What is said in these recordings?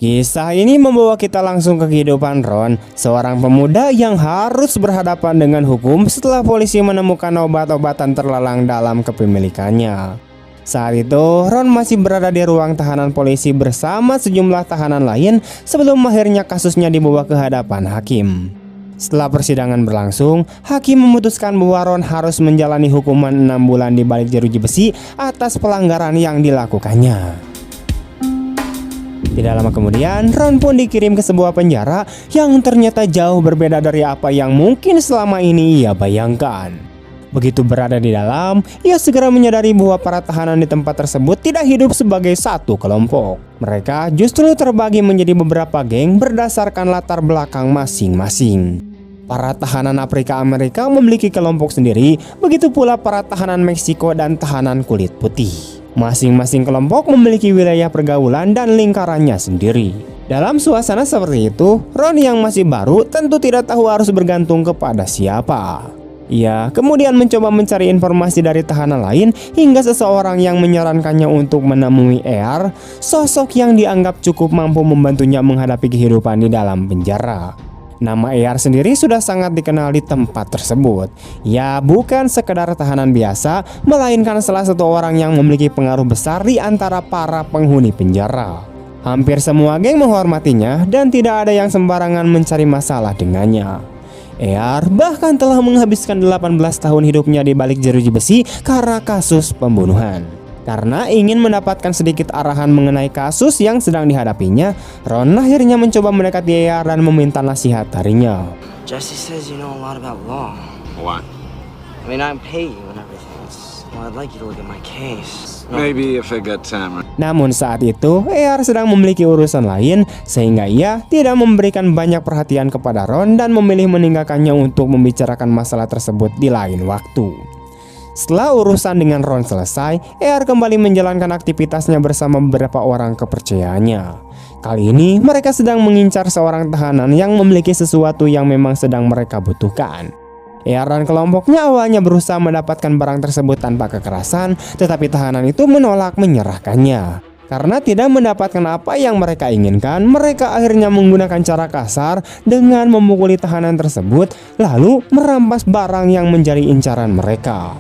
Kisah ini membawa kita langsung ke kehidupan Ron, seorang pemuda yang harus berhadapan dengan hukum setelah polisi menemukan obat-obatan terlarang dalam kepemilikannya. Saat itu, Ron masih berada di ruang tahanan polisi bersama sejumlah tahanan lain sebelum akhirnya kasusnya dibawa ke hadapan hakim. Setelah persidangan berlangsung, hakim memutuskan bahwa Ron harus menjalani hukuman 6 bulan di balik jeruji besi atas pelanggaran yang dilakukannya. Tidak lama kemudian, Ron pun dikirim ke sebuah penjara yang ternyata jauh berbeda dari apa yang mungkin selama ini ia bayangkan. Begitu berada di dalam, ia segera menyadari bahwa para tahanan di tempat tersebut tidak hidup sebagai satu kelompok. Mereka justru terbagi menjadi beberapa geng berdasarkan latar belakang masing-masing. Para tahanan Afrika Amerika memiliki kelompok sendiri, begitu pula para tahanan Meksiko dan tahanan kulit putih. Masing-masing kelompok memiliki wilayah pergaulan dan lingkarannya sendiri. Dalam suasana seperti itu, Ron yang masih baru tentu tidak tahu harus bergantung kepada siapa. Ia kemudian mencoba mencari informasi dari tahanan lain hingga seseorang yang menyarankannya untuk menemui ER, sosok yang dianggap cukup mampu membantunya menghadapi kehidupan di dalam penjara. Nama ER sendiri sudah sangat dikenal di tempat tersebut. Ia bukan sekedar tahanan biasa, melainkan salah satu orang yang memiliki pengaruh besar di antara para penghuni penjara. Hampir semua geng menghormatinya dan tidak ada yang sembarangan mencari masalah dengannya. ER bahkan telah menghabiskan 18 tahun hidupnya di balik jeruji besi karena kasus pembunuhan. Karena ingin mendapatkan sedikit arahan mengenai kasus yang sedang dihadapinya, Ron akhirnya mencoba mendekati ER dan meminta nasihat darinya. Jesse says you know a lot about law. What? I mean, I'm pay you and everything. Well, I'd like you to look at my case. Maybe if I got time. Namun saat itu, ER sedang memiliki urusan lain, sehingga ia tidak memberikan banyak perhatian kepada Ron dan memilih meninggalkannya untuk membicarakan masalah tersebut di lain waktu. Setelah urusan dengan Ron selesai, ER kembali menjalankan aktivitasnya bersama beberapa orang kepercayaannya. Kali ini mereka sedang mengincar seorang tahanan yang memiliki sesuatu yang memang sedang mereka butuhkan. ER dan kelompoknya awalnya berusaha mendapatkan barang tersebut tanpa kekerasan, tetapi tahanan itu menolak menyerahkannya. Karena tidak mendapatkan apa yang mereka inginkan, mereka akhirnya menggunakan cara kasar dengan memukuli tahanan tersebut, lalu merampas barang yang menjadi incaran mereka.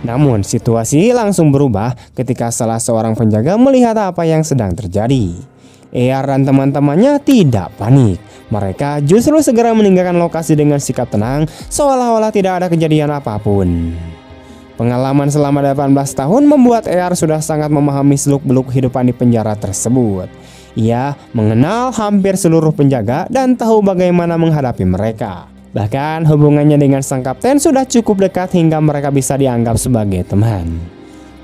Namun situasi langsung berubah ketika salah seorang penjaga melihat apa yang sedang terjadi. ER dan teman-temannya tidak panik. Mereka justru segera meninggalkan lokasi dengan sikap tenang, seolah-olah tidak ada kejadian apapun. Pengalaman selama 18 tahun membuat ER sudah sangat memahami seluk-beluk kehidupan di penjara tersebut. Ia mengenal hampir seluruh penjaga dan tahu bagaimana menghadapi mereka. Bahkan hubungannya dengan sang kapten sudah cukup dekat hingga mereka bisa dianggap sebagai teman.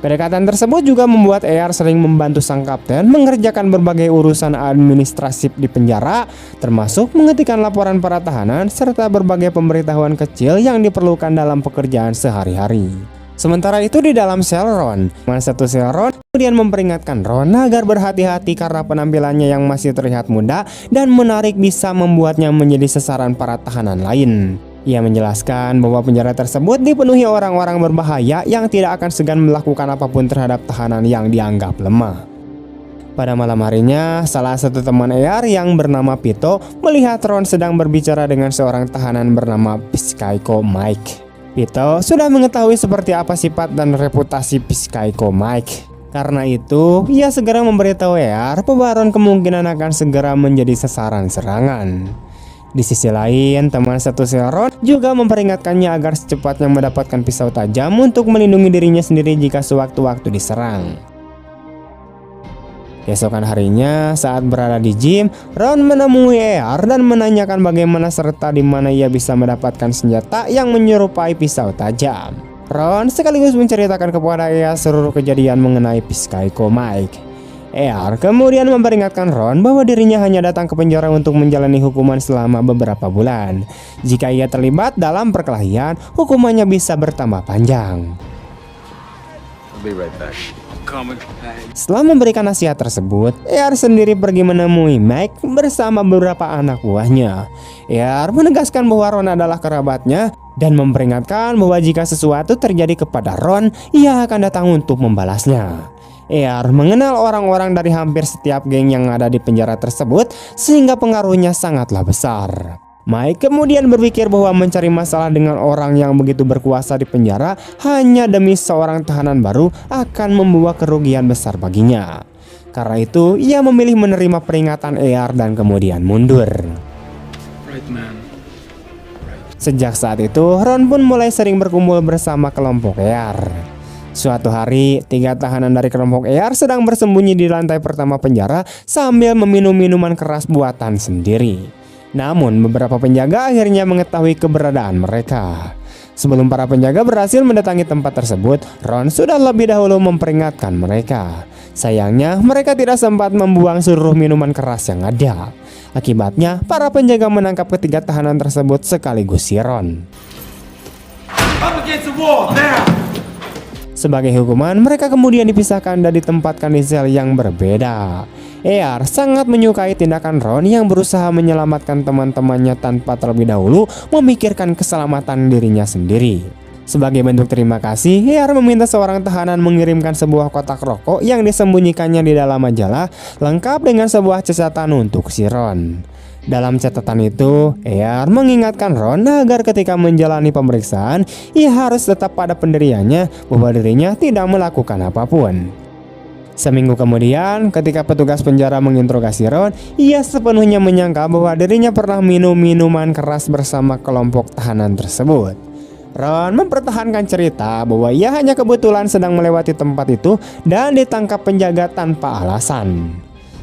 Kedekatan tersebut juga membuat ER sering membantu sang kapten mengerjakan berbagai urusan administratif di penjara, termasuk mengetikkan laporan para tahanan serta berbagai pemberitahuan kecil yang diperlukan dalam pekerjaan sehari-hari. Sementara itu di dalam sel Ron, satu sel Ron kemudian memperingatkan Ron agar berhati-hati karena penampilannya yang masih terlihat muda dan menarik bisa membuatnya menjadi sasaran para tahanan lain. Ia menjelaskan bahwa penjara tersebut dipenuhi orang-orang berbahaya yang tidak akan segan melakukan apapun terhadap tahanan yang dianggap lemah. Pada malam harinya, salah satu teman ER yang bernama Pito melihat Ron sedang berbicara dengan seorang tahanan bernama Psycho Mike. Pito sudah mengetahui seperti apa sifat dan reputasi Psycho Mike. Karena itu, ia segera memberitahu ER bahwa Ron kemungkinan akan segera menjadi sasaran serangan. Di sisi lain, teman satu sel Ron juga memperingatkannya agar secepatnya mendapatkan pisau tajam untuk melindungi dirinya sendiri jika sewaktu-waktu diserang. Keesokan harinya, saat berada di gym, Ron menemui ER dan menanyakan bagaimana serta di mana ia bisa mendapatkan senjata yang menyerupai pisau tajam. Ron sekaligus menceritakan kepada ER seluruh kejadian mengenai Psycho Mike. ER kemudian memperingatkan Ron bahwa dirinya hanya datang ke penjara untuk menjalani hukuman selama beberapa bulan. Jika ia terlibat dalam perkelahian, hukumannya bisa bertambah panjang. I'll be right back. Setelah memberikan nasihat tersebut, ER sendiri pergi menemui Mike bersama beberapa anak buahnya. ER menegaskan bahwa Ron adalah kerabatnya dan memperingatkan bahwa jika sesuatu terjadi kepada Ron, ia akan datang untuk membalasnya. AR mengenal orang-orang dari hampir setiap geng yang ada di penjara tersebut, sehingga pengaruhnya sangatlah besar. Mike kemudian berpikir bahwa mencari masalah dengan orang yang begitu berkuasa di penjara hanya demi seorang tahanan baru akan membawa kerugian besar baginya. Karena itu, ia memilih menerima peringatan AR dan kemudian mundur. Sejak saat itu, Ron pun mulai sering berkumpul bersama kelompok AR. Suatu hari, 3 tahanan dari kelompok AR sedang bersembunyi di lantai pertama penjara sambil meminum minuman keras buatan sendiri. Namun, beberapa penjaga akhirnya mengetahui keberadaan mereka. Sebelum para penjaga berhasil mendatangi tempat tersebut, Ron sudah lebih dahulu memperingatkan mereka. Sayangnya, mereka tidak sempat membuang seluruh minuman keras yang ada. Akibatnya, para penjaga menangkap ketiga tahanan tersebut sekaligus si Ron. Sebagai hukuman, mereka kemudian dipisahkan dan ditempatkan di sel yang berbeda. AR sangat menyukai tindakan Ron yang berusaha menyelamatkan teman-temannya tanpa terlebih dahulu memikirkan keselamatan dirinya sendiri. Sebagai bentuk terima kasih, AR meminta seorang tahanan mengirimkan sebuah kotak rokok yang disembunyikannya di dalam majalah, lengkap dengan sebuah catatan untuk si Ron. Dalam catatan itu, AR mengingatkan Ron agar ketika menjalani pemeriksaan, ia harus tetap pada pendiriannya bahwa dirinya tidak melakukan apapun. Seminggu kemudian, ketika petugas penjara menginterogasi Ron, ia sepenuhnya menyangka bahwa dirinya pernah minum minuman keras bersama kelompok tahanan tersebut. Ron mempertahankan cerita bahwa ia hanya kebetulan sedang melewati tempat itu dan ditangkap penjaga tanpa alasan.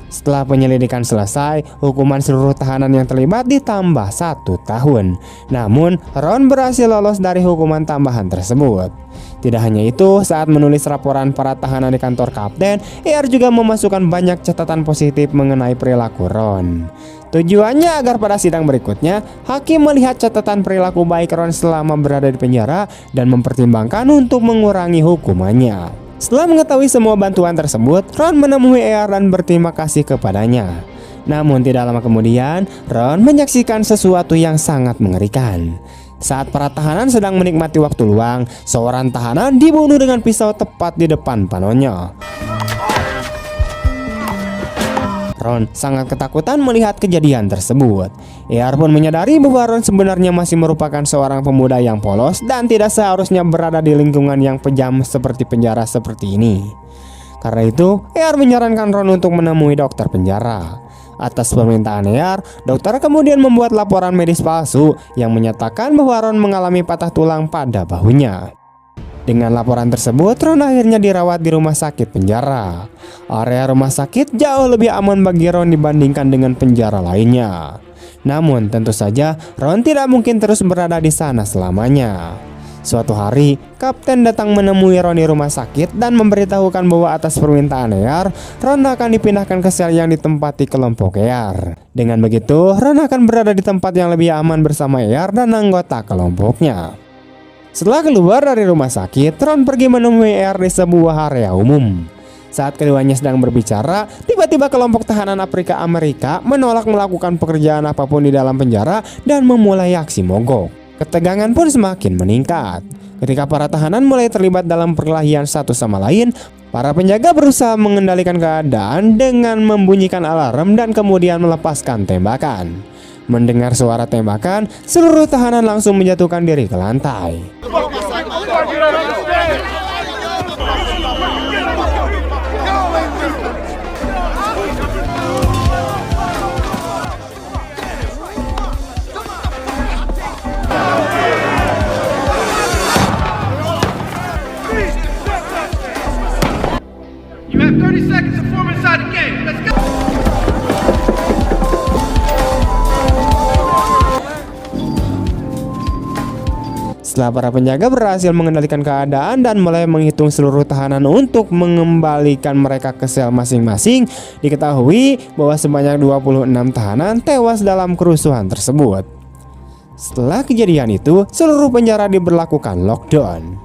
Setelah penyelidikan selesai, hukuman seluruh tahanan yang terlibat ditambah 1 tahun. Namun, Ron berhasil lolos dari hukuman tambahan tersebut. Tidak hanya itu, saat menulis laporan para tahanan di kantor kapten, AR juga memasukkan banyak catatan positif mengenai perilaku Ron. Tujuannya agar pada sidang berikutnya, hakim melihat catatan perilaku baik Ron selama berada di penjara dan mempertimbangkan untuk mengurangi hukumannya. Setelah mengetahui semua bantuan tersebut, Ron menemui AR dan berterima kasih kepadanya. Namun tidak lama kemudian, Ron menyaksikan sesuatu yang sangat mengerikan. Saat para tahanan sedang menikmati waktu luang, seorang tahanan dibunuh dengan pisau tepat di depan panonnya. Ron sangat ketakutan melihat kejadian tersebut. AR pun menyadari bahwa Ron sebenarnya masih merupakan seorang pemuda yang polos dan tidak seharusnya berada di lingkungan yang kejam seperti penjara seperti ini. Karena itu, AR menyarankan Ron untuk menemui dokter penjara. Atas permintaan AR, dokter kemudian membuat laporan medis palsu yang menyatakan bahwa Ron mengalami patah tulang pada bahunya. Dengan laporan tersebut, Ron akhirnya dirawat di rumah sakit penjara. Area rumah sakit jauh lebih aman bagi Ron dibandingkan dengan penjara lainnya. Namun tentu saja Ron tidak mungkin terus berada di sana selamanya. Suatu hari, kapten datang menemui Ron di rumah sakit dan memberitahukan bahwa atas permintaan AR, Ron akan dipindahkan ke sel yang ditempati kelompok AR. Dengan begitu, Ron akan berada di tempat yang lebih aman bersama AR dan anggota kelompoknya. Setelah keluar dari rumah sakit, Ron pergi menemui AR di sebuah area umum. Saat keduanya sedang berbicara, tiba-tiba kelompok tahanan Afrika Amerika menolak melakukan pekerjaan apapun di dalam penjara dan memulai aksi mogok. Ketegangan pun semakin meningkat. Ketika para tahanan mulai terlibat dalam perkelahian satu sama lain, para penjaga berusaha mengendalikan keadaan dengan membunyikan alarm dan kemudian melepaskan tembakan. Mendengar suara tembakan, seluruh tahanan langsung menjatuhkan diri ke lantai. You have 30 seconds to form inside the game. Let's go. Setelah para penjaga berhasil mengendalikan keadaan dan mulai menghitung seluruh tahanan untuk mengembalikan mereka ke sel masing-masing, diketahui bahwa sebanyak 26 tahanan tewas dalam kerusuhan tersebut. Setelah kejadian itu, seluruh penjara diberlakukan lockdown.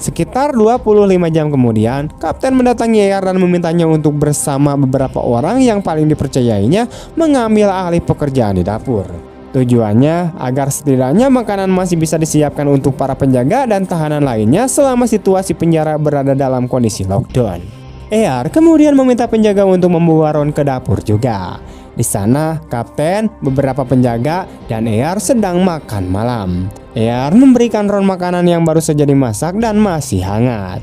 Sekitar 25 jam kemudian, kapten mendatangi AR dan memintanya untuk bersama beberapa orang yang paling dipercayainya mengambil alih pekerjaan di dapur. Tujuannya agar setidaknya makanan masih bisa disiapkan untuk para penjaga dan tahanan lainnya selama situasi penjara berada dalam kondisi lockdown. ER kemudian meminta penjaga untuk membawa Ron ke dapur juga. Di sana, kapten, beberapa penjaga, dan ER sedang makan malam. ER memberikan Ron makanan yang baru saja dimasak dan masih hangat.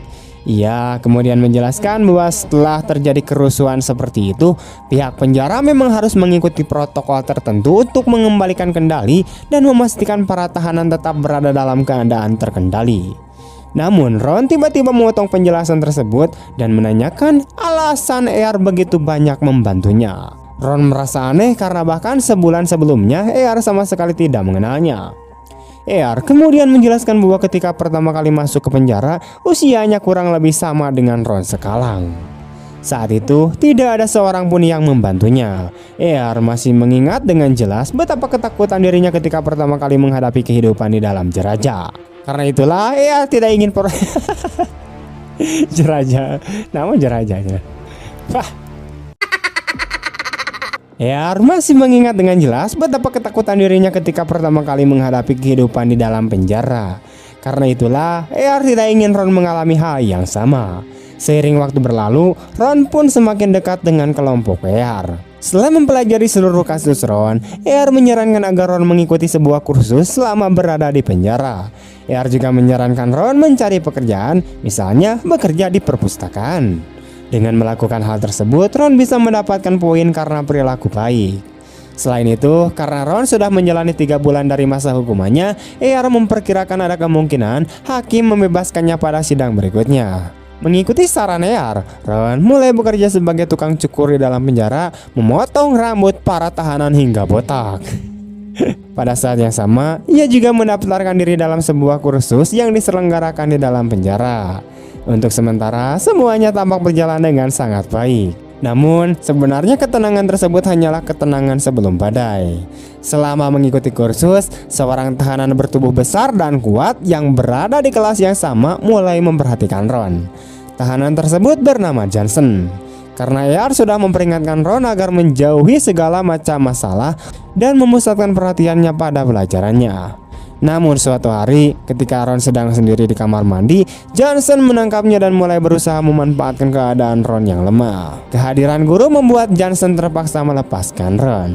Ia kemudian menjelaskan bahwa setelah terjadi kerusuhan seperti itu, pihak penjara memang harus mengikuti protokol tertentu untuk mengembalikan kendali dan memastikan para tahanan tetap berada dalam keadaan terkendali. Namun Ron tiba-tiba memotong penjelasan tersebut dan menanyakan alasan ER begitu banyak membantunya. Ron merasa aneh karena bahkan sebulan sebelumnya ER sama sekali tidak mengenalnya. ER kemudian menjelaskan bahwa ketika pertama kali masuk ke penjara, usianya kurang lebih sama dengan Ron sekalang. Saat itu tidak ada seorang pun yang membantunya. ER masih mengingat dengan jelas betapa ketakutan dirinya ketika pertama kali menghadapi kehidupan di dalam jeraja. Karena itulah ER tidak ingin jeraja, nama jerajanya. ER masih mengingat dengan jelas betapa ketakutan dirinya ketika pertama kali menghadapi kehidupan di dalam penjara. Karena itulah ER tidak ingin Ron mengalami hal yang sama. Seiring waktu berlalu, Ron pun semakin dekat dengan kelompok ER. Setelah mempelajari seluruh kasus Ron, ER menyarankan agar Ron mengikuti sebuah kursus selama berada di penjara. ER juga menyarankan Ron mencari pekerjaan, misalnya bekerja di perpustakaan. Dengan melakukan hal tersebut, Ron bisa mendapatkan poin karena perilaku baik. Selain itu, karena Ron sudah menjalani 3 bulan dari masa hukumannya, ER memperkirakan ada kemungkinan hakim membebaskannya pada sidang berikutnya. Mengikuti saran ER, Ron mulai bekerja sebagai tukang cukur di dalam penjara, memotong rambut para tahanan hingga botak. Pada saat yang sama, ia juga mendaftarkan diri dalam sebuah kursus yang diselenggarakan di dalam penjara. Untuk sementara, semuanya tampak berjalan dengan sangat baik. Namun, sebenarnya ketenangan tersebut hanyalah ketenangan sebelum badai. Selama mengikuti kursus, seorang tahanan bertubuh besar dan kuat yang berada di kelas yang sama mulai memperhatikan Ron. Tahanan tersebut bernama Johnson. Karena ER sudah memperingatkan Ron agar menjauhi segala macam masalah dan memusatkan perhatiannya pada pelajarannya. Namun suatu hari, ketika Ron sedang sendiri di kamar mandi, Johnson menangkapnya dan mulai berusaha memanfaatkan keadaan Ron yang lemah. Kehadiran guru membuat Johnson terpaksa melepaskan Ron.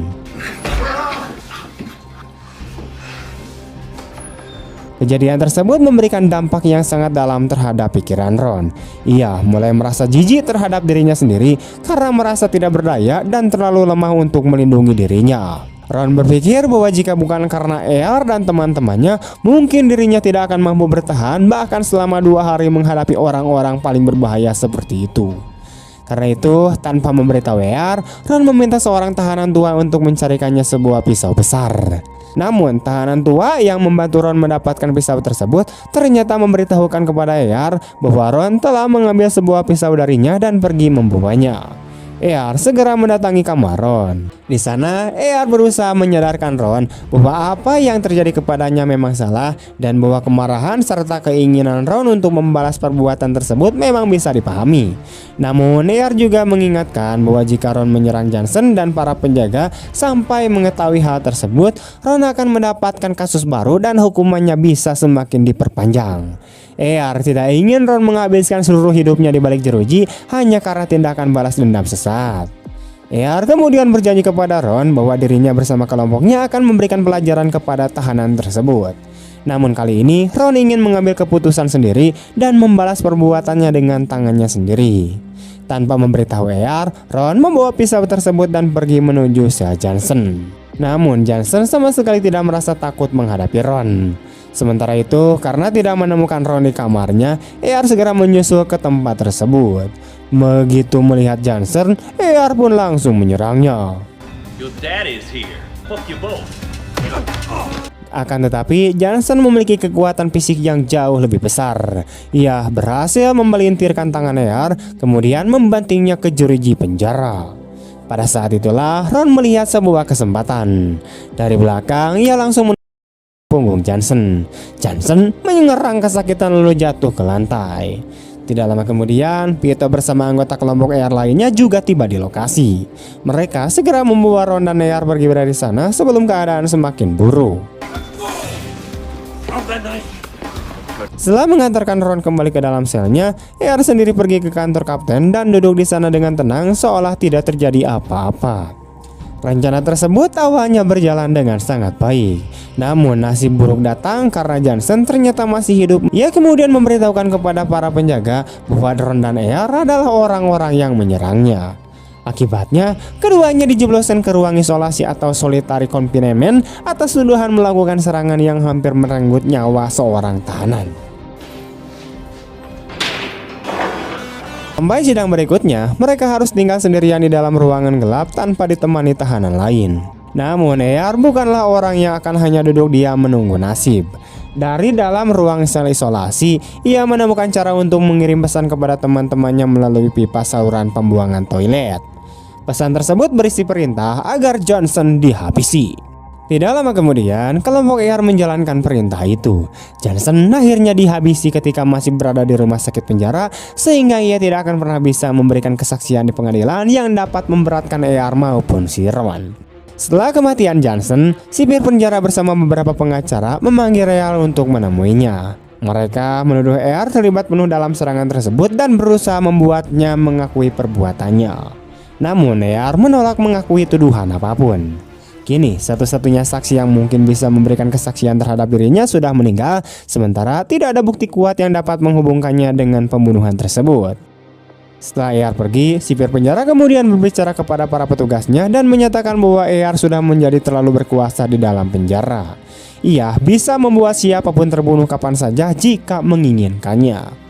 Kejadian tersebut memberikan dampak yang sangat dalam terhadap pikiran Ron. Ia mulai merasa jijik terhadap dirinya sendiri karena merasa tidak berdaya dan terlalu lemah untuk melindungi dirinya. Ron berpikir bahwa jika bukan karena ER dan teman-temannya, mungkin dirinya tidak akan mampu bertahan bahkan selama 2 hari menghadapi orang-orang paling berbahaya seperti itu. Karena itu, tanpa memberitahu ER, Ron meminta seorang tahanan tua untuk mencarikannya sebuah pisau besar. Namun, tahanan tua yang membantu Ron mendapatkan pisau tersebut ternyata memberitahukan kepada ER bahwa Ron telah mengambil sebuah pisau darinya dan pergi membawanya. ER segera mendatangi kamar Ron. Di sana, ER berusaha menyadarkan Ron bahwa apa yang terjadi kepadanya memang salah dan bahwa kemarahan serta keinginan Ron untuk membalas perbuatan tersebut memang bisa dipahami. Namun, ER juga mengingatkan bahwa jika Ron menyerang Johnson dan para penjaga sampai mengetahui hal tersebut, Ron akan mendapatkan kasus baru dan hukumannya bisa semakin diperpanjang. ER tidak ingin Ron menghabiskan seluruh hidupnya di balik jeruji hanya karena tindakan balas dendam sesat. ER kemudian berjanji kepada Ron bahwa dirinya bersama kelompoknya akan memberikan pelajaran kepada tahanan tersebut. Namun kali ini Ron ingin mengambil keputusan sendiri dan membalas perbuatannya dengan tangannya sendiri. Tanpa memberitahu ER, Ron membawa pisau tersebut dan pergi menuju Sel Johnson. Namun Johnson sama sekali tidak merasa takut menghadapi Ron. Sementara itu, karena tidak menemukan Ron di kamarnya, ER segera menyusul ke tempat tersebut. Begitu melihat Johnson, ER pun langsung menyerangnya. Your dad is here. Fuck you both. Akan tetapi, Johnson memiliki kekuatan fisik yang jauh lebih besar. Ia berhasil memelintirkan tangan ER, kemudian membantingnya ke jeruji penjara. Pada saat itulah, Ron melihat sebuah kesempatan. Dari belakang, ia langsung punggung Johnson. Johnson menyerang kesakitan lalu jatuh ke lantai. Tidak lama kemudian, Vito bersama anggota kelompok ER lainnya juga tiba di lokasi. Mereka segera membawa Ron dan ER pergi dari sana sebelum keadaan semakin buruk. Setelah mengantarkan Ron kembali ke dalam selnya, ER sendiri pergi ke kantor kapten dan duduk di sana dengan tenang seolah tidak terjadi apa-apa. Rencana tersebut awalnya berjalan dengan sangat baik. Namun nasib buruk datang karena Johnson ternyata masih hidup. Ia kemudian memberitahukan kepada para penjaga bahwa Ron dan ER adalah orang-orang yang menyerangnya. Akibatnya, keduanya dijebloskan ke ruang isolasi atau solitary confinement atas tuduhan melakukan serangan yang hampir merenggut nyawa seorang tahanan. Sampai sidang berikutnya, mereka harus tinggal sendirian di dalam ruangan gelap tanpa ditemani tahanan lain. Namun ER bukanlah orang yang akan hanya duduk diam menunggu nasib. Dari dalam ruang sel isolasi, ia menemukan cara untuk mengirim pesan kepada teman-temannya melalui pipa saluran pembuangan toilet. Pesan tersebut berisi perintah agar Johnson dihabisi. Tidak lama kemudian, kelompok ER menjalankan perintah itu. Johnson akhirnya dihabisi ketika masih berada di rumah sakit penjara, sehingga ia tidak akan pernah bisa memberikan kesaksian di pengadilan yang dapat memberatkan ER maupun si Ron. Setelah kematian Johnson, sipir penjara bersama beberapa pengacara memanggil Real untuk menemuinya. Mereka menuduh ER terlibat penuh dalam serangan tersebut dan berusaha membuatnya mengakui perbuatannya. Namun ER menolak mengakui tuduhan apapun. Kini satu-satunya saksi yang mungkin bisa memberikan kesaksian terhadap dirinya sudah meninggal, sementara tidak ada bukti kuat yang dapat menghubungkannya dengan pembunuhan tersebut. Setelah ER pergi, sipir penjara kemudian berbicara kepada para petugasnya dan menyatakan bahwa ER sudah menjadi terlalu berkuasa di dalam penjara. Ia bisa membuat siapapun terbunuh kapan saja jika menginginkannya.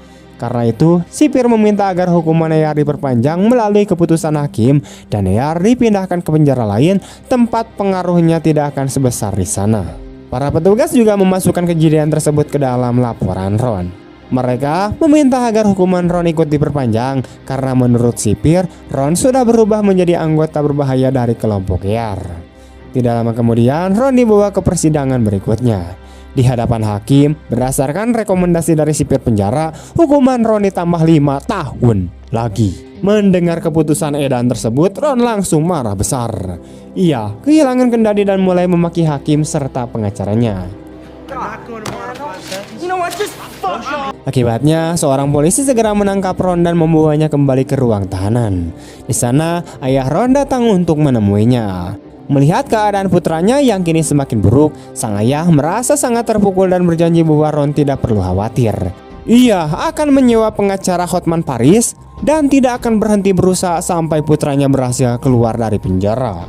Karena itu, sipir meminta agar hukuman ER diperpanjang melalui keputusan hakim dan ER dipindahkan ke penjara lain tempat pengaruhnya tidak akan sebesar di sana. Para petugas juga memasukkan kejadian tersebut ke dalam laporan Ron. Mereka meminta agar hukuman Ron ikut diperpanjang karena menurut sipir, Ron sudah berubah menjadi anggota berbahaya dari kelompok ER. Tidak lama kemudian, Ron dibawa ke persidangan berikutnya. Di hadapan hakim, berdasarkan rekomendasi dari sipir penjara, hukuman Ron ditambah 5 tahun lagi. Mendengar keputusan edan tersebut, Ron langsung marah besar. Ia kehilangan kendali dan mulai memaki hakim serta pengacaranya. Akibatnya, seorang polisi segera menangkap Ron dan membawanya kembali ke ruang tahanan. Di sana, ayah Ron datang untuk menemuinya. Melihat keadaan putranya yang kini semakin buruk, sang ayah merasa sangat terpukul dan berjanji bahwa Ron tidak perlu khawatir. Ia akan menyewa pengacara Hotman Paris dan tidak akan berhenti berusaha sampai putranya berhasil keluar dari penjara.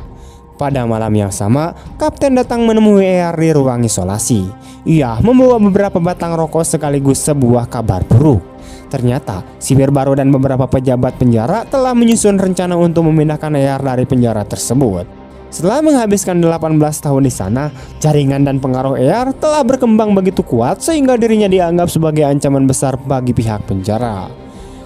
Pada malam yang sama, kapten datang menemui ER di ruang isolasi. Ia membawa beberapa batang rokok sekaligus sebuah kabar buruk. Ternyata, sipir baru dan beberapa pejabat penjara telah menyusun rencana untuk memindahkan ER dari penjara tersebut. Setelah menghabiskan 18 tahun di sana, jaringan dan pengaruh ER telah berkembang begitu kuat sehingga dirinya dianggap sebagai ancaman besar bagi pihak penjara.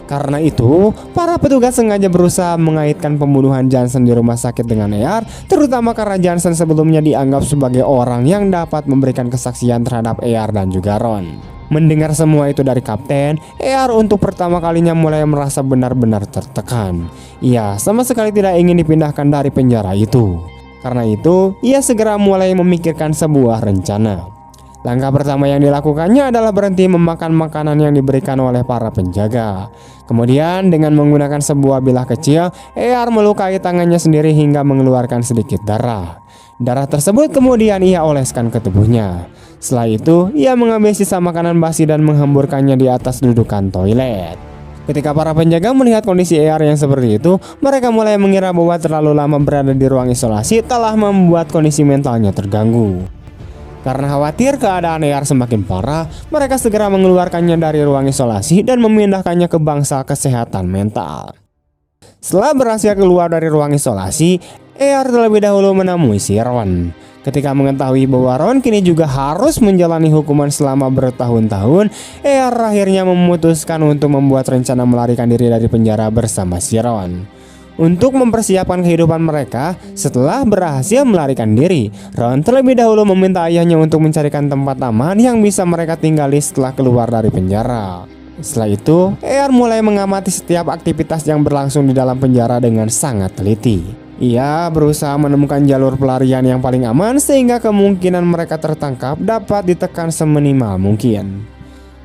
Karena itu, para petugas sengaja berusaha mengaitkan pembunuhan Johnson di rumah sakit dengan ER, terutama karena Johnson sebelumnya dianggap sebagai orang yang dapat memberikan kesaksian terhadap ER dan juga Ron. Mendengar semua itu dari kapten, ER untuk pertama kalinya mulai merasa benar-benar tertekan. Ia sama sekali tidak ingin dipindahkan dari penjara itu. Karena itu, ia segera mulai memikirkan sebuah rencana. Langkah pertama yang dilakukannya adalah berhenti memakan makanan yang diberikan oleh para penjaga. Kemudian dengan menggunakan sebuah bilah kecil, ER melukai tangannya sendiri hingga mengeluarkan sedikit darah. Darah tersebut kemudian ia oleskan ke tubuhnya. Setelah itu, ia mengambil sisa makanan basi dan menghamburkannya di atas dudukan toilet. Ketika para penjaga melihat kondisi ER yang seperti itu, mereka mulai mengira bahwa terlalu lama berada di ruang isolasi telah membuat kondisi mentalnya terganggu. Karena khawatir keadaan ER semakin parah, mereka segera mengeluarkannya dari ruang isolasi dan memindahkannya ke bangsal kesehatan mental. Setelah berhasil keluar dari ruang isolasi, ER terlebih dahulu menemui si Ron. Ketika mengetahui bahwa Ron kini juga harus menjalani hukuman selama bertahun-tahun, ER akhirnya memutuskan untuk membuat rencana melarikan diri dari penjara bersama si Ron. Untuk mempersiapkan kehidupan mereka, setelah berhasil melarikan diri, Ron terlebih dahulu meminta ayahnya untuk mencarikan tempat aman yang bisa mereka tinggali setelah keluar dari penjara. Setelah itu, ER mulai mengamati setiap aktivitas yang berlangsung di dalam penjara dengan sangat teliti. Ia berusaha menemukan jalur pelarian yang paling aman sehingga kemungkinan mereka tertangkap dapat ditekan seminimal mungkin.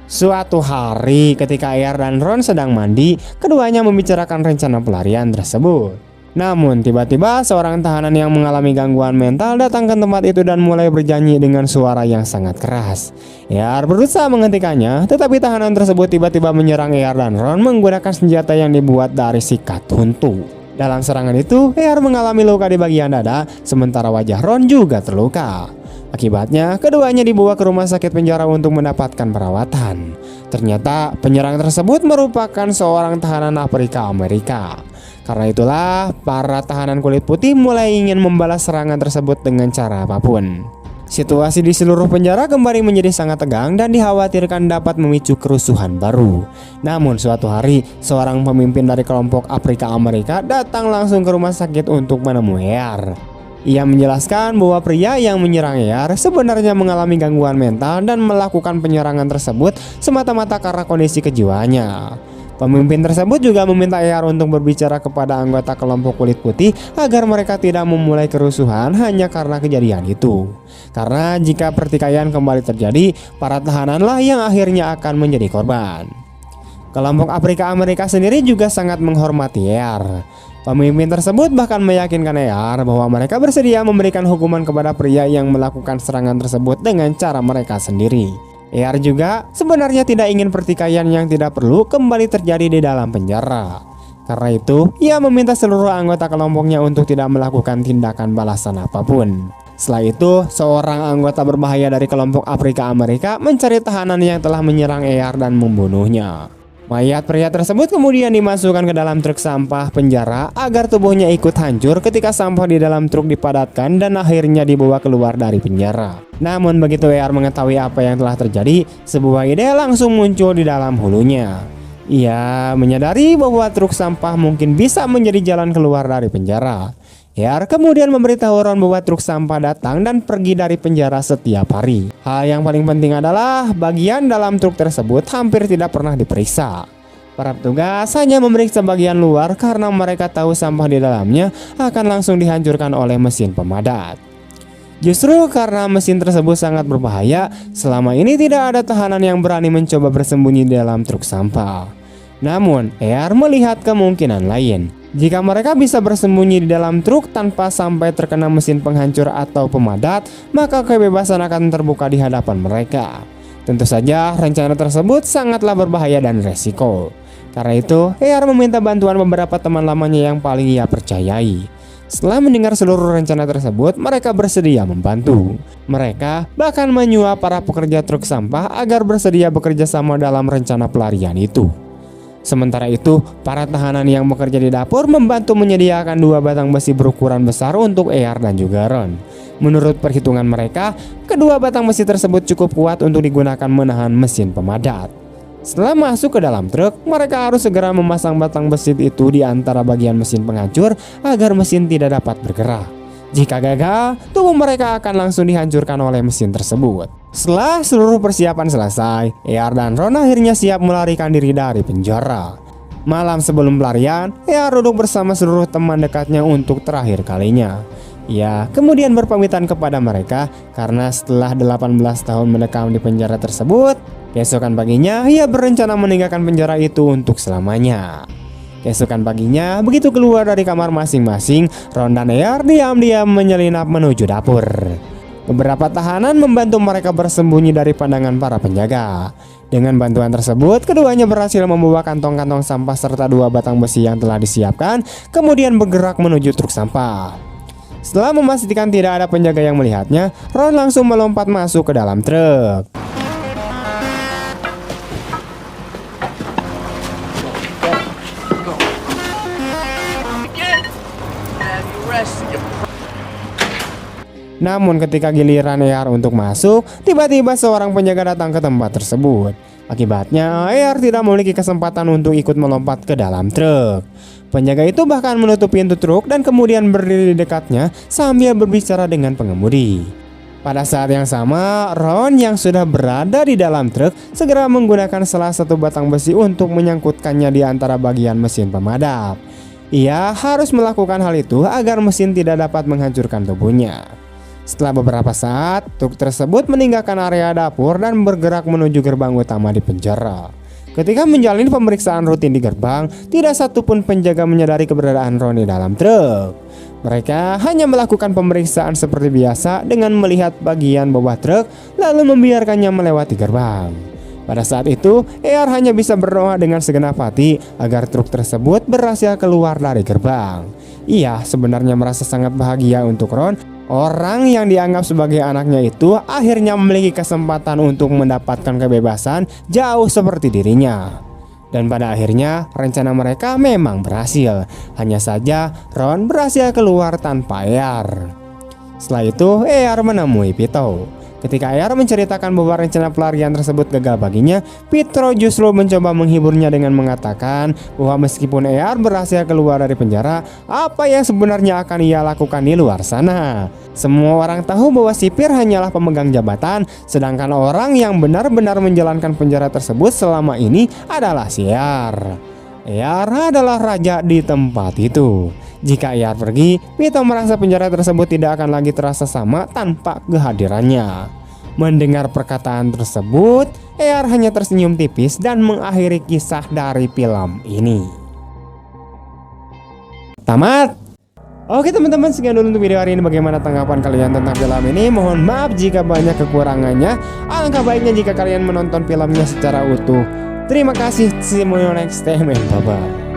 Suatu hari ketika ER dan Ron sedang mandi, keduanya membicarakan rencana pelarian tersebut. Namun tiba-tiba seorang tahanan yang mengalami gangguan mental datang ke tempat itu dan mulai berjanji dengan suara yang sangat keras. ER berusaha menghentikannya, tetapi tahanan tersebut tiba-tiba menyerang ER dan Ron menggunakan senjata yang dibuat dari sikat huntu. Dalam serangan itu, ER mengalami luka di bagian dada, sementara wajah Ron juga terluka. Akibatnya, keduanya dibawa ke rumah sakit penjara untuk mendapatkan perawatan. Ternyata penyerang tersebut merupakan seorang tahanan Afrika Amerika. Karena itulah, para tahanan kulit putih mulai ingin membalas serangan tersebut dengan cara apapun. Situasi di seluruh penjara kembali menjadi sangat tegang dan dikhawatirkan dapat memicu kerusuhan baru. Namun suatu hari, seorang pemimpin dari kelompok Afrika Amerika datang langsung ke rumah sakit untuk menemui ER. Ia menjelaskan bahwa pria yang menyerang ER sebenarnya mengalami gangguan mental dan melakukan penyerangan tersebut semata-mata karena kondisi kejiwaannya. Pemimpin tersebut juga meminta ER untuk berbicara kepada anggota kelompok kulit putih agar mereka tidak memulai kerusuhan hanya karena kejadian itu. Karena jika pertikaian kembali terjadi, para tahananlah yang akhirnya akan menjadi korban. Kelompok Afrika Amerika sendiri juga sangat menghormati ER. Pemimpin tersebut bahkan meyakinkan ER bahwa mereka bersedia memberikan hukuman kepada pria yang melakukan serangan tersebut dengan cara mereka sendiri. ER juga sebenarnya tidak ingin pertikaian yang tidak perlu kembali terjadi di dalam penjara. Karena itu, ia meminta seluruh anggota kelompoknya untuk tidak melakukan tindakan balasan apapun. Setelah itu, seorang anggota berbahaya dari kelompok Afrika Amerika mencari tahanan yang telah menyerang ER dan membunuhnya. Mayat pria tersebut kemudian dimasukkan ke dalam truk sampah penjara agar tubuhnya ikut hancur ketika sampah di dalam truk dipadatkan dan akhirnya dibawa keluar dari penjara. Namun begitu ER mengetahui apa yang telah terjadi, sebuah ide langsung muncul di dalam hulunya. Ia menyadari bahwa truk sampah mungkin bisa menjadi jalan keluar dari penjara. ER kemudian memberitahu Ron bahwa truk sampah datang dan pergi dari penjara setiap hari. Hal yang paling penting adalah bagian dalam truk tersebut hampir tidak pernah diperiksa. Para petugas hanya memeriksa bagian luar karena mereka tahu sampah di dalamnya akan langsung dihancurkan oleh mesin pemadat. Justru karena mesin tersebut sangat berbahaya, selama ini tidak ada tahanan yang berani mencoba bersembunyi di dalam truk sampah. Namun, ER melihat kemungkinan lain. Jika mereka bisa bersembunyi di dalam truk tanpa sampai terkena mesin penghancur atau pemadat, maka kebebasan akan terbuka di hadapan mereka. Tentu saja rencana tersebut sangatlah berbahaya dan resiko. Karena itu, ER meminta bantuan beberapa teman lamanya yang paling ia percayai. Setelah mendengar seluruh rencana tersebut, mereka bersedia membantu. Mereka bahkan menyuap para pekerja truk sampah agar bersedia bekerja sama dalam rencana pelarian itu. Sementara itu, para tahanan yang bekerja di dapur membantu menyediakan 2 batang besi berukuran besar untuk ER dan juga Ron. Menurut perhitungan mereka, kedua batang besi tersebut cukup kuat untuk digunakan menahan mesin pemadat. Setelah masuk ke dalam truk, mereka harus segera memasang batang besi itu di antara bagian mesin penghancur agar mesin tidak dapat bergerak. Jika gagal, tubuh mereka akan langsung dihancurkan oleh mesin tersebut. Setelah seluruh persiapan selesai, ER dan Ron akhirnya siap melarikan diri dari penjara. Malam sebelum pelarian, ER duduk bersama seluruh teman dekatnya untuk terakhir kalinya. Ia kemudian berpamitan kepada mereka karena setelah 18 tahun mendekam di penjara tersebut, keesokan paginya ia berencana meninggalkan penjara itu untuk selamanya. Keesokan paginya, begitu keluar dari kamar masing-masing, Ron dan ER diam-diam menyelinap menuju dapur. Beberapa tahanan membantu mereka bersembunyi dari pandangan para penjaga. Dengan bantuan tersebut, keduanya berhasil membawa kantong-kantong sampah serta 2 batang besi yang telah disiapkan, kemudian bergerak menuju truk sampah. Setelah memastikan tidak ada penjaga yang melihatnya, Ron langsung melompat masuk ke dalam truk. Namun ketika giliran ER untuk masuk, tiba-tiba seorang penjaga datang ke tempat tersebut. Akibatnya ER tidak memiliki kesempatan untuk ikut melompat ke dalam truk. Penjaga itu bahkan menutup pintu truk dan kemudian berdiri di dekatnya sambil berbicara dengan pengemudi. Pada saat yang sama, Ron yang sudah berada di dalam truk segera menggunakan salah satu batang besi untuk menyangkutkannya di antara bagian mesin pemadam. Ia harus melakukan hal itu agar mesin tidak dapat menghancurkan tubuhnya. Setelah beberapa saat, truk tersebut meninggalkan area dapur dan bergerak menuju gerbang utama di penjara. Ketika menjalani pemeriksaan rutin di gerbang, tidak satupun penjaga menyadari keberadaan Ron di dalam truk. Mereka hanya melakukan pemeriksaan seperti biasa dengan melihat bagian bawah truk lalu membiarkannya melewati gerbang. Pada saat itu, ER hanya bisa berdoa dengan segenap hati agar truk tersebut berhasil keluar dari gerbang. Ia sebenarnya merasa sangat bahagia untuk Ron. Orang yang dianggap sebagai anaknya itu akhirnya memiliki kesempatan untuk mendapatkan kebebasan jauh seperti dirinya. Dan pada akhirnya rencana mereka memang berhasil. Hanya saja Ron berhasil keluar tanpa ER. Setelah itu ER menemui Pitou. Ketika ER menceritakan bahwa rencana pelarian tersebut gagal baginya, Pitou justru mencoba menghiburnya dengan mengatakan bahwa meskipun ER berhasil keluar dari penjara, apa yang sebenarnya akan ia lakukan di luar sana. Semua orang tahu bahwa sipir hanyalah pemegang jabatan, sedangkan orang yang benar-benar menjalankan penjara tersebut selama ini adalah si ER. ER adalah raja di tempat itu. Jika ER pergi, Pitou merasa penjara tersebut tidak akan lagi terasa sama tanpa kehadirannya. Mendengar perkataan tersebut, ER hanya tersenyum tipis dan mengakhiri kisah dari film ini. Tamat. Oke teman-teman, sekian dulu untuk video hari ini. Bagaimana tanggapan kalian tentang film ini? Mohon maaf jika banyak kekurangannya. Alangkah baiknya jika kalian menonton filmnya secara utuh. Terima kasih. See you next time. Bye bye.